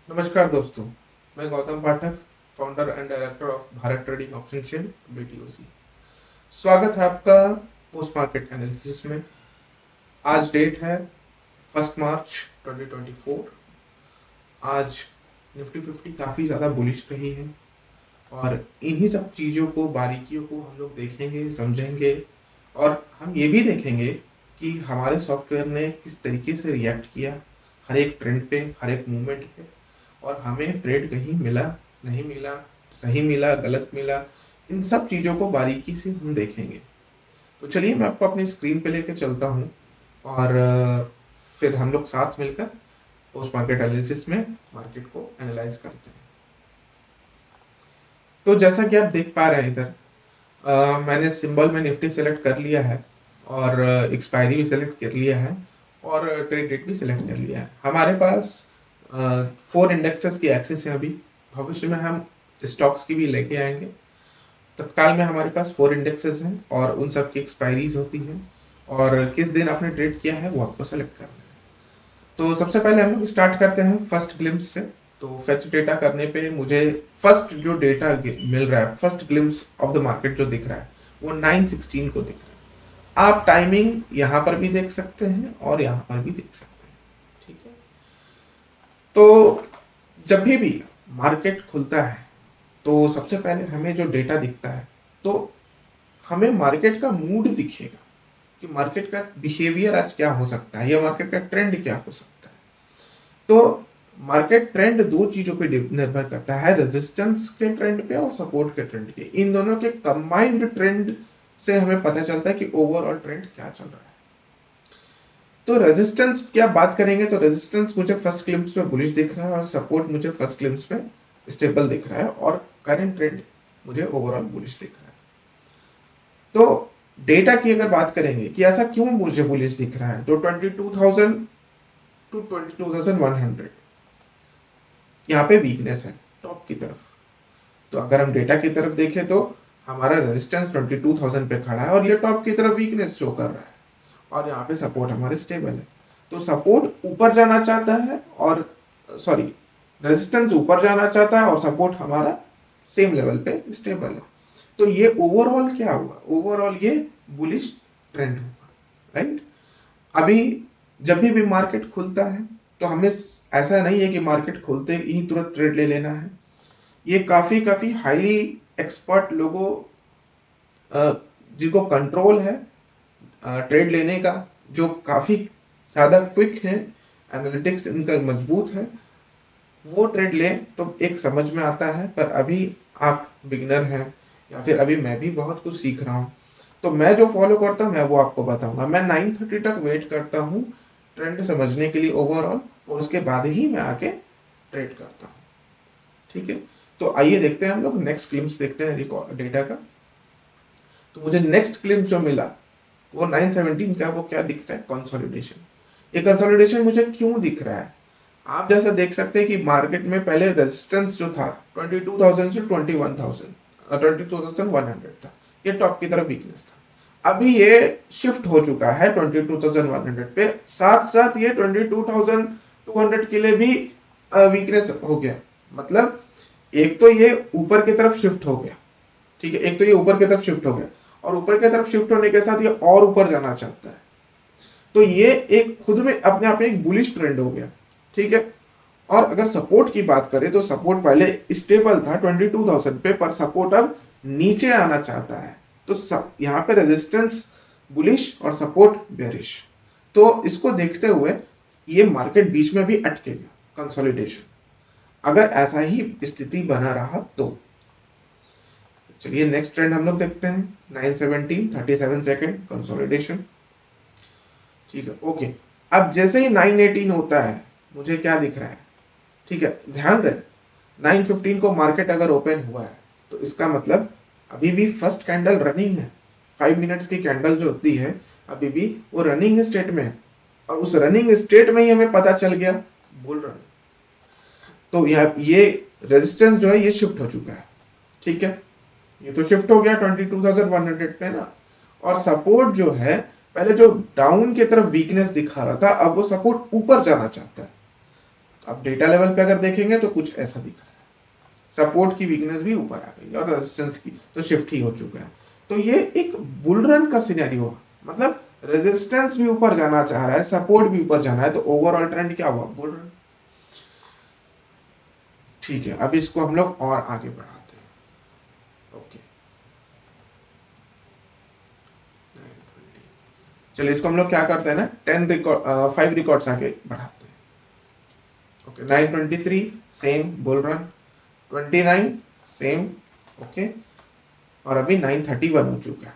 नमस्कार दोस्तों, मैं Gautam Pathak, founder and director of Bharat trading option chain BTOC। स्वागत है आपका पोस्ट मार्केट एनालिसिस में। आज डेट है 1 मार्च 2024। आज निफ्टी 50 काफ़ी ज़्यादा बुलिश रही है और इन्हीं सब चीज़ों को, बारीकियों को हम लोग देखेंगे, समझेंगे और हम ये भी देखेंगे कि हमारे सॉफ्टवेयर ने किस तरीके से रिएक्ट किया हर एक ट्रेंड पे, हर एक मूवमेंट पे, और हमें ट्रेड कहीं मिला, नहीं मिला, सही मिला, गलत मिला, इन सब चीज़ों को बारीकी से हम देखेंगे। तो चलिए मैं आपको अपनी स्क्रीन पे लेके चलता हूँ और फिर हम लोग साथ मिलकर पोस्ट मार्केट एनालिसिस में मार्केट को एनालाइज करते हैं। तो जैसा कि आप देख पा रहे हैं इधर, मैंने सिंबल में निफ्टी सेलेक्ट कर लिया है और एक्सपायरी भी सेलेक्ट कर लिया है और ट्रेड डेट भी सिलेक्ट कर लिया है। हमारे पास 4 इंडेक्सेस की एक्सेस है अभी। भविष्य में हम स्टॉक्स की भी लेके आएंगे। तत्काल में हमारे पास 4 इंडेक्सेस हैं और उन सब की एक्सपायरीज होती हैं और किस दिन आपने ट्रेड किया है वो आपको सेलेक्ट करना है। तो सबसे पहले हम लोग स्टार्ट करते हैं फर्स्ट ग्लिम्स से। तो फेच डेटा करने पे मुझे फर्स्ट जो डेटा मिल रहा है, first glimpse of the market जो दिख रहा है वो 9:16 को दिख रहा है। आप टाइमिंग यहाँ पर भी देख सकते हैं और यहाँ पर भी देख सकते हैं। ठीक है, तो जब भी मार्केट खुलता है तो सबसे पहले हमें जो डेटा दिखता है तो हमें मार्केट का मूड दिखेगा कि मार्केट का बिहेवियर आज क्या हो सकता है या मार्केट का ट्रेंड क्या हो सकता है। तो मार्केट ट्रेंड दो चीजों पे निर्भर करता है, रेजिस्टेंस के ट्रेंड पे और सपोर्ट के ट्रेंड पे। इन दोनों के कंबाइंड ट्रेंड से हमें पता चलता है कि ओवरऑल ट्रेंड क्या चल रहा है। तो रेजिस्टेंस की आप बात करेंगे तो रेजिस्टेंस मुझे फर्स्ट ग्लिम्स में बुलिश दिख रहा है और सपोर्ट मुझे फर्स्ट ग्लिम्स में स्टेबल दिख रहा है और करंट ट्रेंड मुझे ओवरऑल बुलिश दिख रहा है। तो डेटा की अगर बात करेंगे कि ऐसा क्यों मुझे बुलिश दिख रहा है, तो 22,000 टू 22,100 यहाँ पे वीकनेस है टॉप की तरफ। तो अगर हम डेटा की तरफ देखें तो हमारा रेजिस्टेंस 22,000 पे खड़ा है और ये टॉप की तरफ वीकनेस शो कर रहा है और यहाँ पे सपोर्ट हमारे स्टेबल है। तो सपोर्ट ऊपर जाना चाहता है और सॉरी, रेजिस्टेंस ऊपर जाना चाहता है और सपोर्ट हमारा सेम लेवल पे स्टेबल है। तो ये ओवरऑल क्या हुआ, ओवरऑल ये बुलिश ट्रेंड हुआ, राइट। अभी जब भी मार्केट खुलता है तो हमें ऐसा नहीं है कि मार्केट खुलते ही तुरंत ट्रेड ले लेना है। ये काफ़ी हाईली एक्सपर्ट लोगों जिनको कंट्रोल है ट्रेड लेने का, जो काफ़ी ज़्यादा क्विक है, एनालिटिक्स इनका मजबूत है, वो ट्रेड ले तो एक समझ में आता है। पर अभी आप बिगिनर हैं या फिर अभी मैं भी बहुत कुछ सीख रहा हूँ, तो मैं जो फॉलो करता हूँ मैं वो आपको बताऊंगा। मैं 9:30 तक वेट करता हूँ ट्रेंड समझने के लिए ओवरऑल, और उसके बाद ही मैं आके ट्रेड करता हूँ। ठीक है, तो आइए देखते हैं हम लोग नेक्स्ट ग्लिम्स देखते हैं डेटा का। तो मुझे नेक्स्ट ग्लिम्स जो मिला वो 9:17 का, वो क्या दिख रहा है, कंसोलिडेशन। ये कंसोलिडेशन मुझे क्यों दिख रहा है, आप जैसा देख सकते हैं कि मार्केट में पहले रेजिस्टेंस जो था 22,000 से 22,100 था, ये टॉप की तरफ वीकनेस था। अभी ये शिफ्ट हो चुका है 22,100 पे, साथ साथ ये 22,200 के लिए भी वीकनेस हो गया। मतलब एक तो ये ऊपर की तरफ शिफ्ट हो गया, ठीक है, एक तो ये ऊपर की तरफ शिफ्ट हो गया और ऊपर की तरफ शिफ्ट होने के साथ ये और ऊपर जाना चाहता है। तो ये एक खुद में अपने आप में एक बुलिश ट्रेंड हो गया, ठीक है। और अगर सपोर्ट की बात करें तो सपोर्ट पहले स्टेबल था 22,000 पे, पर सपोर्ट अब नीचे आना चाहता है। तो यहाँ पे रेजिस्टेंस बुलिश और सपोर्ट बेरिश। तो इसको देखते हुए ये मार्केट बीच में भी अटकेगा, कंसोलिडेशन, अगर ऐसा ही स्थिति बना रहा तो। चलिए नेक्स्ट ट्रेंड हम लोग देखते हैं, 9:17 37 सेकेंड कंसोलिडेशन। ठीक है, ओके। अब जैसे ही 9:18 होता है मुझे क्या दिख रहा है, ठीक है, ध्यान रहे 9:15 को मार्केट अगर ओपन हुआ है तो इसका मतलब अभी भी फर्स्ट कैंडल रनिंग है। 5 मिनट्स की कैंडल जो होती है अभी भी वो रनिंग स्टेट में है और उस रनिंग स्टेट में ही हमें पता चल गया बुल रन। तो ये रेजिस्टेंस जो है ये शिफ्ट हो चुका है, ठीक है, ये तो शिफ्ट हो गया 22,100 पे ना। और सपोर्ट जो है पहले जो डाउन की तरफ वीकनेस दिखा रहा था, अब वो सपोर्ट ऊपर जाना चाहता है। अब डेटा लेवल पे अगर देखेंगे तो कुछ ऐसा दिख रहा है, सपोर्ट की वीकनेस भी ऊपर आ गई और रेजिस्टेंस की तो शिफ्ट ही हो चुका है। तो ये एक बुल रन का सिनेरियो, मतलब रेजिस्टेंस भी ऊपर जाना चाह रहा है, सपोर्ट भी ऊपर जाना है, तो ओवरऑल ट्रेंड क्या हुआ, बुल रन। ठीक है, अब इसको हम लोग और आगे बढ़ाते हैं। ओके, चलिए इसको हम लोग क्या करते हैं ना, 5 रिकॉर्ड्स आगे बढ़ाते हैं। Okay, 923 same bull run, 29 same, okay, और अभी 931 हो चुका है।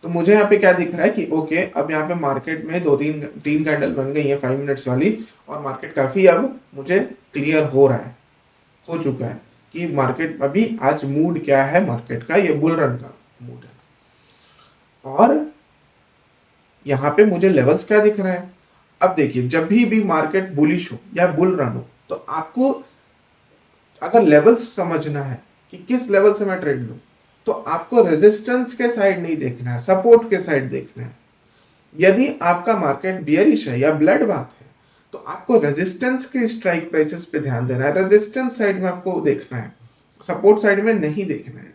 तो मुझे यहाँ पे क्या दिख रहा है कि ओके, अब यहाँ पे मार्केट में तीन कैंडल बन गई है 5 मिनट्स वाली, और मार्केट काफी अब मुझे क्लियर हो रहा है, हो चुका है कि मार्केट अभी आज मूड क्या है मार्केट का, ये बुल रन का मूड है। और यहाँ पे मुझे लेवल्स क्या दिख रहे हैं। अब देखिए, जब भी मार्केट बुलिश हो या बुल रन हो, तो आपको अगर लेवल्स समझना है कि किस लेवल से मैं ट्रेड लूं, तो आपको रेजिस्टेंस के साइड नहीं देखना है, सपोर्ट के साइड देखना है। यदि आपका मार्केट बियरिश है या ब्लड बाथ है, तो आपको रेजिस्टेंस के स्ट्राइक प्राइसेस पे ध्यान देना है, रेजिस्टेंस साइड में आपको देखना है, सपोर्ट साइड में नहीं देखना है।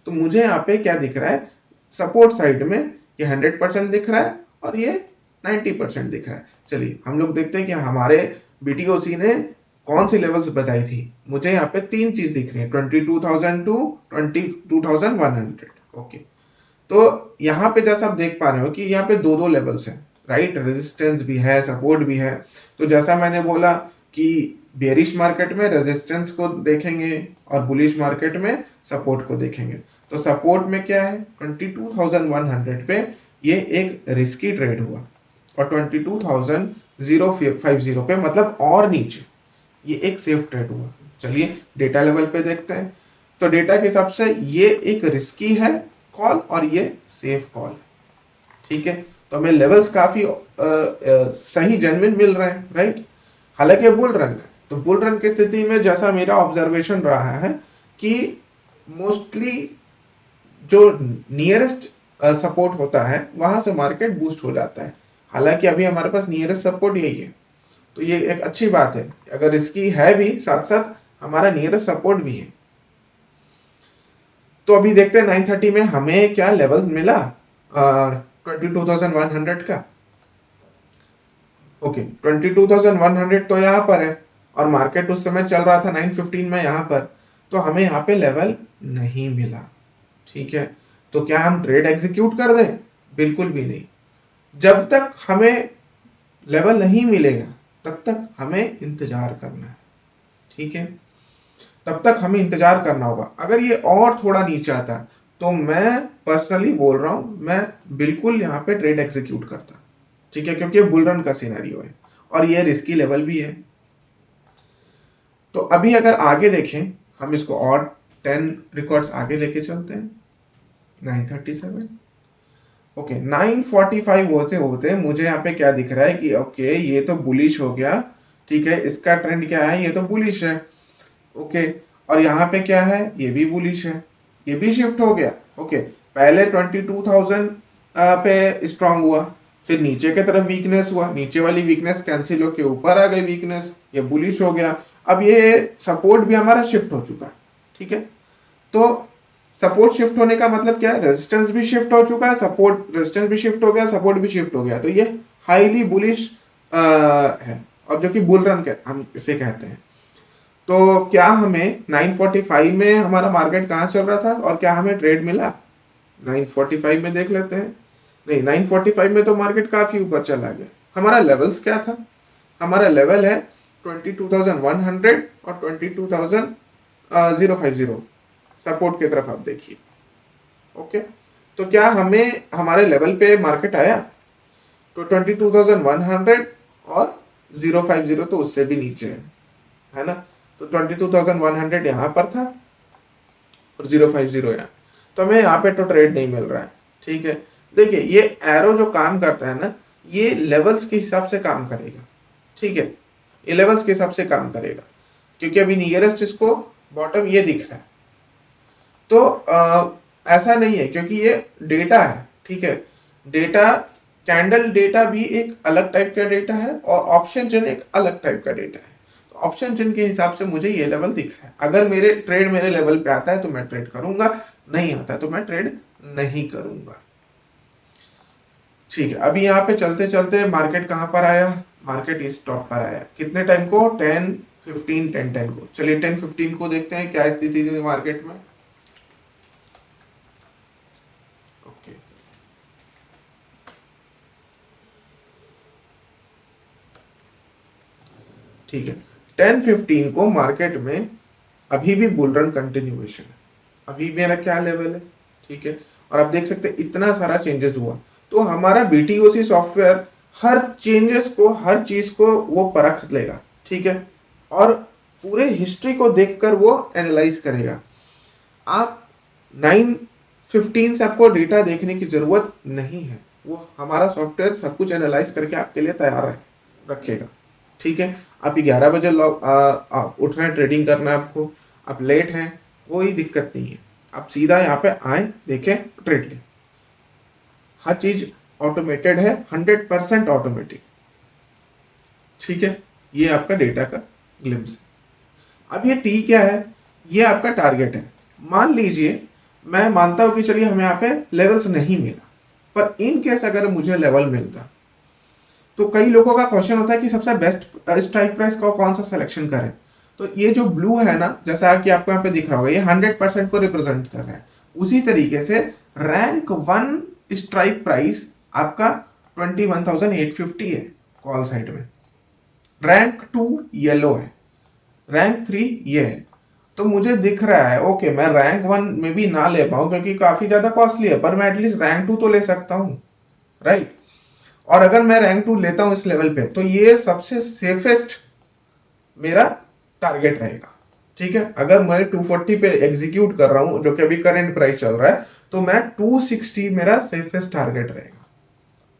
तो मुझे यहाँ पे क्या दिख रहा है, सपोर्ट साइड में ये 100% दिख रहा है और ये 90% दिख रहा है। चलिए हम लोग देखते हैं कि हमारे बीटीओसी ने कौन सी लेवल्स बताई थी। मुझे यहाँ पे 3 चीज दिख रही है, 22,000 टू 22,100। ओके, तो यहाँ पे जैसा आप देख पा रहे हो कि यहाँ पे दो लेवल्स हैं, राइट, रेजिस्टेंस भी है, सपोर्ट भी है। तो जैसा मैंने बोला कि बेरिश मार्केट में रेजिस्टेंस को देखेंगे और बुलिश मार्केट में सपोर्ट को देखेंगे। तो सपोर्ट में क्या है, 22,100 पे ये एक रिस्की ट्रेड हुआ, और 22,050 पे मतलब और नीचे ये एक सेफ ट्रेड हुआ। चलिए डेटा लेवल पे देखते हैं। तो डेटा के हिसाब से ये एक रिस्की है कॉल और ये सेफ कॉल है, ठीक है। तो हमें लेवल्स काफी सही जेन्युइन मिल रहे हैं, राइट। हालांकि बुल रन है, तो बुल रन की स्थिति में जैसा मेरा ऑब्जर्वेशन रहा है कि मोस्टली जो नियरेस्ट सपोर्ट होता है वहां से मार्केट बूस्ट हो जाता है। हालांकि अभी हमारे पास नियरेस्ट सपोर्ट यही है, तो ये एक अच्छी बात है। अगर इसकी है भी, साथ साथ हमारा नियरेस्ट सपोर्ट भी है। तो अभी देखते हैं 930 में हमें क्या लेवल्स मिला, 22,100 का। ओके, 22,100 तो यहाँ पर है, और मार्केट उस समय चल रहा था 915 में यहाँ पर, तो हमें यहाँ पे लेवल नहीं मिला, ठीक है। तो क्या हम ट्रेड एग्जीक्यूट कर दें? बिल्कुल भी नहीं। जब तक हमें लेवल नहीं मिलेगा तब तक हमें इंतजार करना है, ठीक है। तब तक हमें इंतजार करना होगा। अगर ये और थोड़ा नीचे आता तो मैं पर्सनली बोल रहा हूं, मैं बिल्कुल यहाँ पे ट्रेड एग्जीक्यूट करता, ठीक है, क्योंकि बुल रन का सिनेरियो है और ये रिस्की लेवल भी है। तो अभी अगर आगे देखें, हम इसको और 10 रिकॉर्ड्स आगे लेके चलते हैं। 937, ओके, 945 होते होते मुझे यहाँ पे क्या दिख रहा है कि ओके ये तो बुलिश हो गया, ठीक है, इसका ट्रेंड क्या है, ये तो बुलिश है, ओके। और यहाँ पे क्या है, ये भी बुलिश है, ये भी शिफ्ट हो गया, ओके। पहले 22,000 पे स्ट्रांग हुआ, फिर नीचे की तरफ वीकनेस हुआ, नीचे वाली वीकनेस कैंसिल होके ऊपर आ गई वीकनेस, ये बुलिश हो गया। अब ये सपोर्ट भी हमारा शिफ्ट हो चुका है, ठीक है। तो सपोर्ट शिफ्ट होने का मतलब क्या है, रेजिस्टेंस भी शिफ्ट हो चुका है, सपोर्ट रेजिस्टेंस भी शिफ्ट हो गया, सपोर्ट भी शिफ्ट हो गया। तो ये हाईली बुलिश है, और जो कि बुल रन हम इसे कहते हैं। तो क्या हमें 945 में हमारा मार्केट कहाँ चल रहा था और क्या हमें ट्रेड मिला? 945 में देख लेते हैं। नहीं, 945 में तो मार्केट काफी ऊपर चला गया। हमारा लेवल्स क्या था? हमारा लेवल है 22,100 और 22,050। सपोर्ट की तरफ आप देखिए, ओके। तो क्या हमें हमारे लेवल पे मार्केट आया? तो 22,100 और 050 तो उससे भी नीचे है ना। तो 22,100 यहाँ पर था और 050 यहाँ, तो हमें यहाँ पे तो ट्रेड नहीं मिल रहा है, ठीक है। देखिए ये एरो जो काम करता है ना, ये लेवल्स के हिसाब से काम करेगा, ठीक है, ये लेवल्स के हिसाब से काम करेगा, क्योंकि अभी नियरेस्ट इसको बॉटम ये दिख रहा है। तो ऐसा नहीं है, क्योंकि ये डेटा है, ठीक है। डेटा, कैंडल डेटा भी एक अलग टाइप का डेटा है और ऑप्शन चेन एक अलग टाइप का डेटा है। ऑप्शन चिन्ह के हिसाब से मुझे ये लेवल दिख रहा है। अगर मेरे ट्रेड मेरे लेवल पे आता है तो मैं ट्रेड करूंगा, नहीं आता है तो मैं ट्रेड नहीं करूंगा। ठीक है, अभी यहाँ पे चलते चलते मार्केट कहाँ पर आया, मार्केट इस टॉप पर आया। कितने टाइम को, 10-15 10-10 को। चलिए 10-15 को देखते हैं क्या स्थिति थी मार्केट में। ओके, ठीक है, 10-15 को मार्केट में अभी भी बुल रन कंटिन्यूएशन है, अभी मेरा क्या लेवल है, ठीक है। और आप देख सकते हैं इतना सारा चेंजेस हुआ, तो हमारा बीटीओसी सॉफ्टवेयर हर चेंजेस को, हर चीज को वो परख लेगा, ठीक है, और पूरे हिस्ट्री को देखकर वो एनालाइज करेगा। आप 9:15 से आपको डेटा देखने की जरूरत नहीं है, वो हमारा सॉफ्टवेयर सब कुछ एनालाइज करके आपके लिए तैयार रखेगा, ठीक है। आप 11 बजे उठ रहे हैं, ट्रेडिंग करना है आपको, आप लेट हैं, कोई दिक्कत नहीं है, आप सीधा यहाँ पे आए, देखें, ट्रेड लें। हर चीज ऑटोमेटेड है, 100% ऑटोमेटिक, ठीक है। ये आपका डेटा का ग्लिम्स है। अब ये टी क्या है, ये आपका टारगेट है। मान लीजिए मैं मानता हूं कि चलिए हमें यहाँ पे लेवल्स नहीं मिला, पर इन केस अगर मुझे लेवल मिलता, तो कई लोगों का क्वेश्चन होता है कि सबसे बेस्ट स्ट्राइक प्राइस का कौन सा सिलेक्शन करें। तो ये जो ब्लू है ना, जैसा कि आपको यहाँ पे दिख रहा होगा, ये 100% को रिप्रेजेंट कर रहा है। उसी तरीके से रैंक 1 स्ट्राइक प्राइस आपका 21,850 है कॉल साइड में, रैंक 2 येलो है, रैंक 3 ये है। तो मुझे दिख रहा है ओके, मैं रैंक 1 में भी ना ले पाऊं क्योंकि काफी ज्यादा कॉस्टली है, पर मैं एटलीस्ट रैंक 2 तो ले सकता हूं, राइट। और अगर मैं रैंक 2 लेता हूं इस लेवल पे, तो ये सबसे सेफेस्ट मेरा टारगेट रहेगा, ठीक है। अगर मैं 240 पे एग्जीक्यूट कर रहा हूं, जो कि अभी करंट प्राइस चल रहा है, तो मैं 260 मेरा सेफेस्ट टारगेट रहेगा,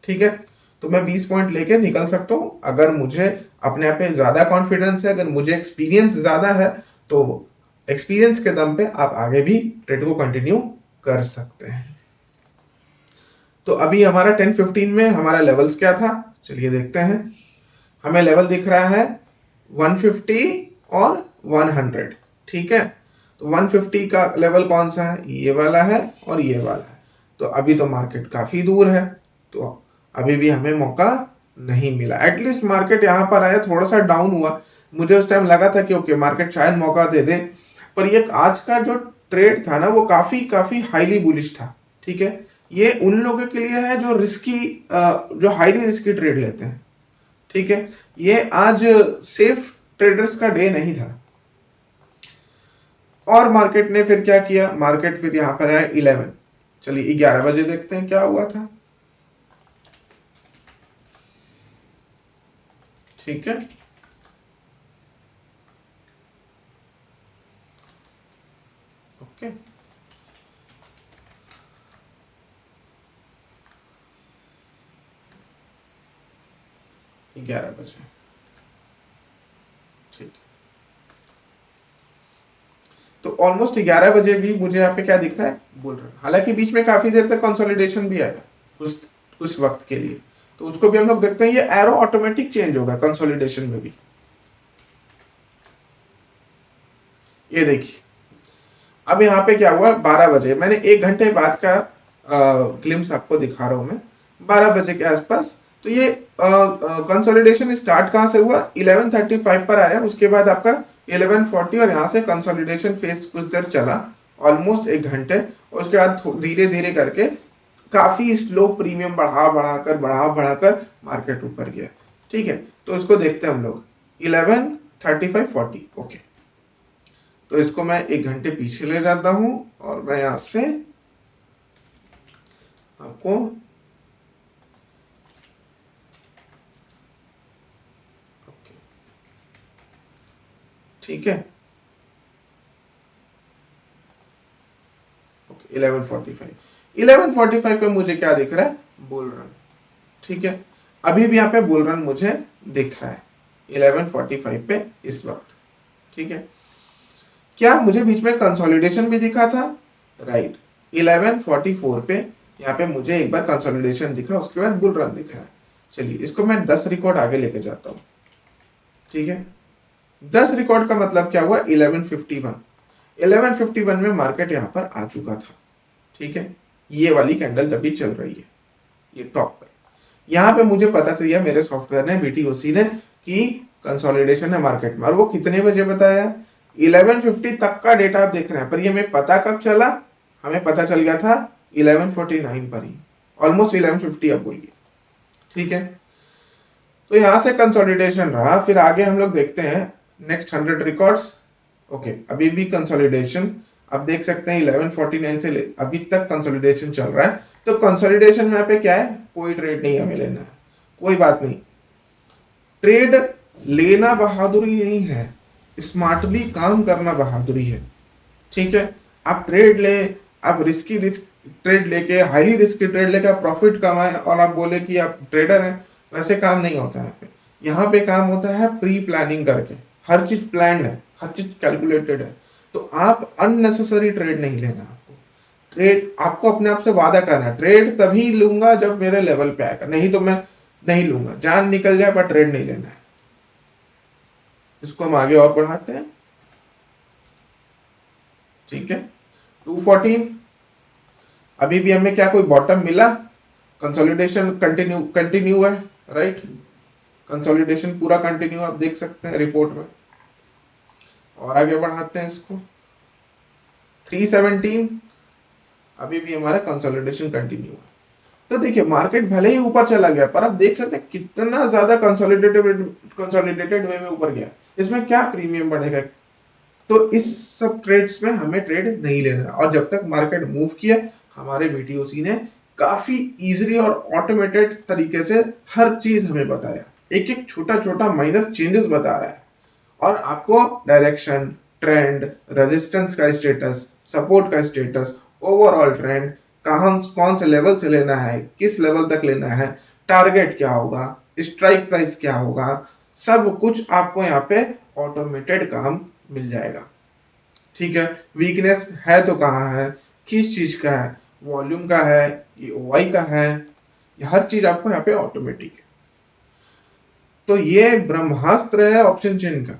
ठीक है। तो मैं 20 पॉइंट लेके निकल सकता हूं। अगर मुझे अपने आप पे ज्यादा कॉन्फिडेंस है, अगर मुझे एक्सपीरियंस ज्यादा है, तो एक्सपीरियंस के दम पे आप आगे भी ट्रेड को कंटिन्यू कर सकते हैं। तो अभी हमारा 10-15 में हमारा लेवल्स क्या था, चलिए देखते हैं। हमें लेवल दिख रहा है 150 और 100, ठीक है। तो 150 का लेवल कौन सा है, ये वाला है और ये वाला है। तो अभी तो मार्केट काफी दूर है, तो अभी भी हमें मौका नहीं मिला। एटलीस्ट मार्केट यहाँ पर आया, थोड़ा सा डाउन हुआ, मुझे उस टाइम लगा था कि ओके मार्केट शायद मौका दे दे, पर ये आज का जो ट्रेड था ना, वो काफी काफी हाईली बुलिश था, ठीक है। ये उन लोगों के लिए है जो रिस्की, जो हाईली रिस्की ट्रेड लेते हैं, ठीक है। ये आज सेफ ट्रेडर्स का डे नहीं था। और मार्केट ने फिर क्या किया, मार्केट फिर यहां पर आया 11, चलिए 11 बजे देखते हैं क्या हुआ था, ठीक है। ओके, ग्यारह बजे, ठीक। तो ऑलमोस्ट 11 बजे भी मुझे यहाँ पे क्या दिख रहा है, बोल रहा है। हालांकि बीच में काफी देर तक कंसोलिडेशन भी आया कुछ कुछ वक्त के लिए, तो उसको भी हम लोग देखते हैं। ये एरो ऑटोमेटिक चेंज होगा कंसोलिडेशन में भी, ये देखिए। अब यहाँ पे क्या हुआ, 12 बजे, मैंने 1 घंटे बाद का ग्लिम्स आपको दिखा रहा हूं मैं, 12 बजे के आसपास। तो ये कंसोलिडेशन स्टार्ट कहाँ से हुआ, 11:35 पर आया, उसके बाद आपका 11:40, और यहाँ से कंसोलिडेशन फेज कुछ देर चला, ऑलमोस्ट 1 घंटे। और उसके बाद धीरे धीरे करके काफी स्लो प्रीमियम बढ़ाकर मार्केट ऊपर गया, ठीक है। तो इसको देखते हैं हम लोग 11:35-40, ओके। तो इसको मैं 1 घंटे पीछे ले जाता हूं, और मैं यहां से आपको ओके, ठीक है, ओके। 11:45 पे मुझे क्या दिख रहा है, बुल रन, ठीक है। अभी भी यहाँ पे बुल रन मुझे दिख रहा है 11:45 पे इस वक्त, ठीक है। क्या मुझे बीच में कंसोलिडेशन भी दिखा था, राइट। 11:44 पे यहाँ पे मुझे एक बार कंसोलिडेशन दिखा, उसके बाद बुल रन दिख रहा है। चलिए इसको मैं 10 रिकॉर्ड आगे लेके जाता हूँ, ठीक है। 10 रिकॉर्ड का मतलब क्या हुआ, 1151। 1151 में मार्केट यहाँ पर आ चुका था, ठीक है। ये वाली कैंडल जब भी चल रही है ये टॉप पे, यहाँ पे मुझे पता चलिए मेरे सॉफ्टवेयर ने, BTOC ने, कि कंसोलिडेशन है मार्केट में। और वो कितने बजे बताया, 1150 तक का डेटा आप देख रहे हैं, पर ये हमें पता कब चला, हमें पता चल गया था 1149 पर ही, ऑलमोस्ट 1150 आप बोलिए, ठीक है। तो यहां से कंसोलिडेशन रहा। फिर आगे हम लोग देखते हैं नेक्स्ट 100 रिकॉर्ड्स। ओके, अभी भी कंसोलिडेशन आप देख सकते हैं 1149 से अभी तक कंसोलिडेशन चल रहा है। तो कंसोलिडेशन में यहाँ पे क्या है, कोई ट्रेड नहीं हमें लेना है, कोई बात नहीं। ट्रेड लेना बहादुरी नहीं है, स्मार्टली काम करना बहादुरी है, ठीक है। आप ट्रेड ले, आप रिस्क ट्रेड लेके, हाईली रिस्की ट्रेड लेके आप प्रॉफिट कमाए और आप बोले कि आप ट्रेडर हैं, वैसे काम नहीं होता है यहाँ पे। यहाँ पे काम होता है प्री प्लानिंग करके, हर चीज प्लान है, हर चीज कैलकुलेटेड है। तो आप अननेसेसरी ट्रेड नहीं लेना। आपको ट्रेड, आपको अपने आप से वादा करना है, ट्रेड तभी लूंगा जब मेरे लेवल पे आएगा, नहीं तो मैं नहीं लूंगा, जान निकल जाए पर ट्रेड नहीं लेना है। इसको हम आगे और बढ़ाते हैं, ठीक है। 214, अभी भी हमें क्या कोई बॉटम मिला, कंसोलिडेशन कंटिन्यू है, राइट। कंसोलिडेशन पूरा कंटिन्यू आप देख सकते हैं रिपोर्ट में। और आगे बढ़ाते हैं इसको, 317, अभी भी हमारा कंसोलिडेशन कंटिन्यू है। तो देखिए मार्केट भले ही ऊपर चला गया, पर आप देख सकते हैं कितना ज्यादा कंसोलिडेटेड वे में ऊपर गया। इसमें क्या प्रीमियम बढ़ेगा, तो इस सब ट्रेड्स में हमें ट्रेड नहीं लेना। और जब तक मार्केट मूव किया, हमारे BTOC ने काफी इजीली और ऑटोमेटेड तरीके से हर चीज हमें बताया, एक एक छोटा छोटा माइनर चेंजेस बता रहा है। और आपको डायरेक्शन, ट्रेंड, रेजिस्टेंस का स्टेटस, सपोर्ट का स्टेटस, ओवरऑल ट्रेंड, कहाँ कौन से लेवल से लेना है, किस लेवल तक लेना है, टारगेट क्या होगा, स्ट्राइक प्राइस क्या होगा, सब कुछ आपको यहाँ पे ऑटोमेटेड काम मिल जाएगा, ठीक है। वीकनेस है तो कहाँ है, किस चीज का है, वॉल्यूम का है, ये OI का है, ये हर चीज आपको यहाँ पे ऑटोमेटिक है। तो ये ब्रह्मास्त्र है ऑप्शन चेन का,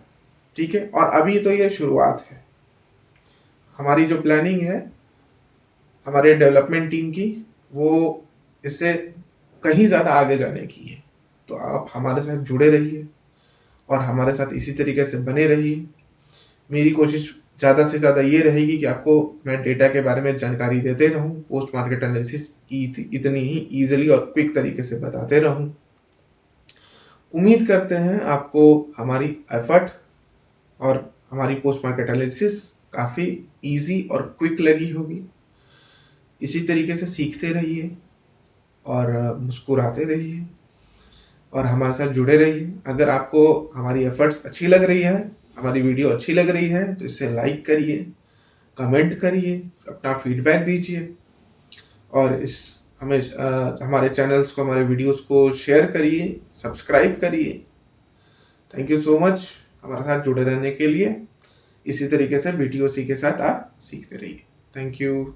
ठीक है। और अभी तो ये शुरुआत है, हमारी जो प्लानिंग है हमारे डेवलपमेंट टीम की, वो इससे कहीं ज्यादा आगे जाने की है। तो आप हमारे साथ जुड़े रहिए और हमारे साथ इसी तरीके से बने रहिए। मेरी कोशिश ज़्यादा से ज़्यादा ये रहेगी कि आपको मैं डेटा के बारे में जानकारी देते रहूं, पोस्ट मार्केट एनालिसिस की इतनी ही ईजिली और क्विक तरीके से बताते रहूं। उम्मीद करते हैं आपको हमारी एफर्ट और हमारी पोस्ट मार्केट एनालिसिस काफ़ी इजी और क्विक लगी होगी। इसी तरीके से सीखते रहिए और मुस्कुराते रहिए और हमारे साथ जुड़े रहिए। अगर आपको हमारी एफर्ट्स अच्छी लग रही है, हमारी वीडियो अच्छी लग रही है, तो इसे लाइक करिए, कमेंट करिए, अपना फीडबैक दीजिए और हमारे चैनल्स को, हमारे वीडियोस को शेयर करिए, सब्सक्राइब करिए। थैंक यू सो मच हमारे साथ जुड़े रहने के लिए। इसी तरीके से BTOC के साथ आप सीखते रहिए। Thank you.